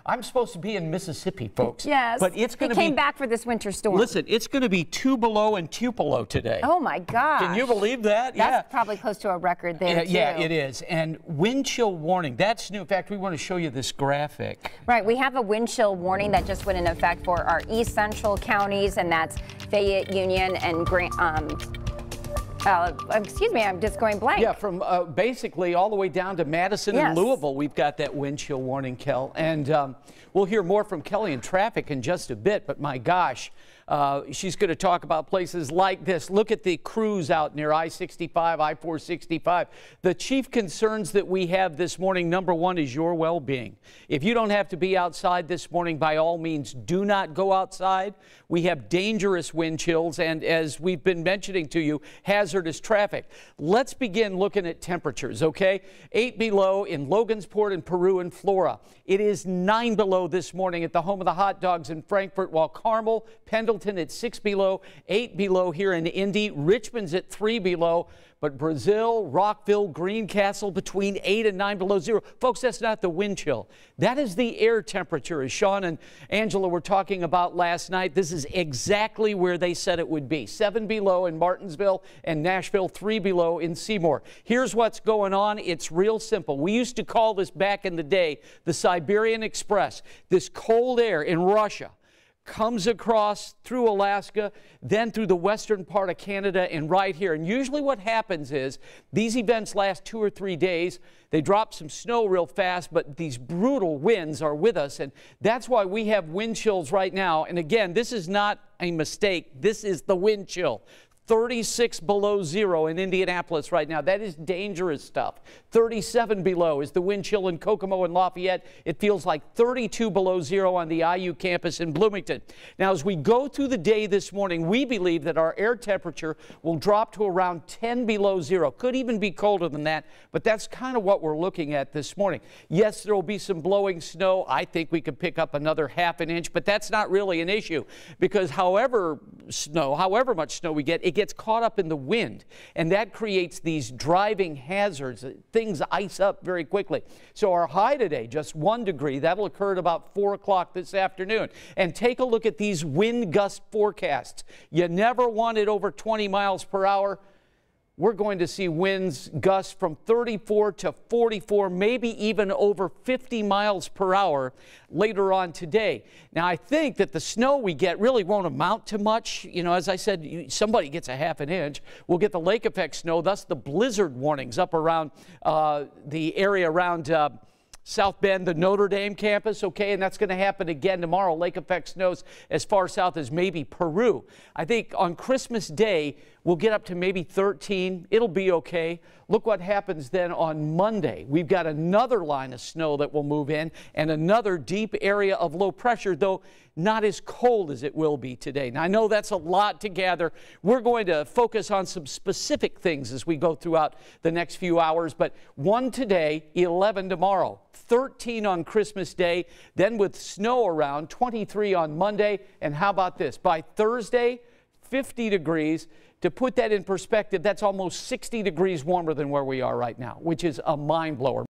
I'm supposed to be in Mississippi, folks. Yes. But it's going to be. Came back for this winter storm. Listen, it's going to be 2 below and Tupelo today. Oh my gosh. Can you believe that? That's probably close to a record there, too. Yeah, it is. And wind chill warning. That's new. In fact, we want to show you this graphic. Right. We have a wind chill warning that just went into effect for our east central counties, and that's Fayette, Union, and excuse me, I'm just going blank. Yeah, from basically all the way down to Madison and Louisville, we've got that wind chill warning, Kel. And we'll hear more from Kelly in traffic in just a bit, but my gosh, she's going to talk about places like this. Look at the crews out near I-65, I-465. The chief concerns that we have this morning, number one, is your well-being. If you don't have to be outside this morning, by all means, do not go outside. We have dangerous wind chills, and as we've been mentioning to you, hazardous traffic. Let's begin looking at temperatures, okay? 8 below in Logansport and Peru and Flora. It is 9 below this morning at the home of the hot dogs in Frankfort, while Carmel, Pendleton at 6 below, 8 below here in Indy. Richmond's at 3 below, but Brazil, Rockville, Greencastle between 8 and 9 below zero. Folks, that's not the wind chill. That is the air temperature, as Sean and Angela were talking about last night. This is exactly where they said it would be. 7 below in Martinsville and Nashville, 3 below in Seymour. Here's what's going on. It's real simple. We used to call this back in the day the Siberian Express. This cold air in Russia comes across through Alaska, then through the western part of Canada and right here. And usually what happens is these events last 2 or 3 days. They drop some snow real fast, but these brutal winds are with us. And that's why we have wind chills right now. And again, this is not a mistake. This is the wind chill. 36 below zero in Indianapolis right now. That is dangerous stuff. 37 below is the wind chill in Kokomo and Lafayette. It feels like 32 below zero on the IU campus in Bloomington. Now, as we go through the day this morning, we believe that our air temperature will drop to around 10 below zero. Could even be colder than that, but that's kind of what we're looking at this morning. Yes, there will be some blowing snow. I think we could pick up another ½ an inch, but that's not really an issue because however much snow we get, it gets caught up in the wind, and that creates these driving hazards. Things ice up very quickly. So our high today, just 1 degree. That'll occur at about 4 o'clock this afternoon. And take a look at these wind gust forecasts. You never want it over 20 miles per hour. We're going to see winds gust from 34 to 44, maybe even over 50 miles per hour later on today. Now, I think that the snow we get really won't amount to much. You know, as I said, somebody gets a ½ an inch. We'll get the lake effect snow, thus the blizzard warnings up around the area around South Bend, the Notre Dame campus, okay, and that's going to happen again tomorrow. Lake effect snows as far south as maybe Peru. I think on Christmas Day, we'll get up to maybe 13. It'll be okay. Look what happens then on Monday. We've got another line of snow that will move in and another deep area of low pressure, though not as cold as it will be today. Now, I know that's a lot to gather. We're going to focus on some specific things as we go throughout the next few hours, but 1 today, 11 tomorrow, 13 on Christmas Day, then with snow around, 23 on Monday, and how about this? By Thursday, 50 degrees. To put that in perspective, that's almost 60 degrees warmer than where we are right now, which is a mind blower.